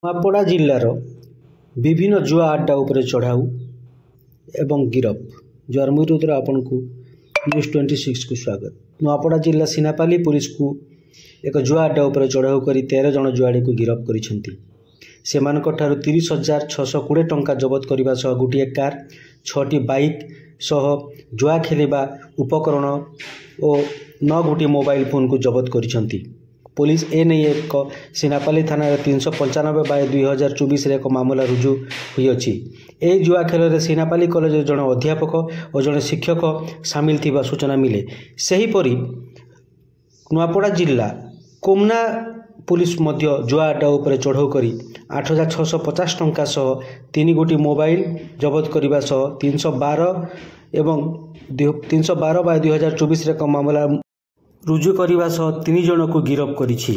ନୂଆପଡ଼ା ଜିଲ୍ଲାର ବିଭିନ୍ନ ଜୁଆ ଆଡ୍ଡା ଉପରେ ଚଢ଼ାଉ ଏବଂ ଗିରଫ ଜର୍ମୁରୁଦ୍ର ଆପଣଙ୍କୁ ନ୍ୟୁଜ୍ 26କୁ ସ୍ୱାଗତ। ନୂଆପଡ଼ା ଜିଲ୍ଲା ସିନାପାଲି ପୁଲିସକୁ ଏକ ଜୁଆ ଆଡ୍ଡା ଉପରେ ଚଢ଼ାଉ କରି 13 ଜଣ ଜୁଆଡ଼ିକୁ ଗିରଫ କରିଛନ୍ତି। ସେମାନଙ୍କଠାରୁ 30,620 ଟଙ୍କା ଜବତ କରିବା ସହ ଗୋଟିଏ କାର୍, 6ଟି ବାଇକ୍ ସହ ଜୁଆ ଖେଳିବା ଉପକରଣ ଓ 9 ଗୋଟି ମୋବାଇଲ ଫୋନ୍କୁ ଜବତ କରିଛନ୍ତି। पुलिस एने एक सिनापाली थाना 395/2024 एक मामला रुजु होइछि। ए जुआ खेल में सिनापाली कॉलेज जन अध्यापक और जन शिक्षक सामिल थिबा सूचना मिले। सेहीपरि नूआपड़ा जिला कोमना पुलिस मध्य जुआ अड्डा उपर चढ़ाऊ कर 8,650 टंका सह 3 गोटी मोबाइल जबत करने सह 312 एवं 312/2024 एक मामला रुजु करने सह 3 जन को गिरफ करिछि।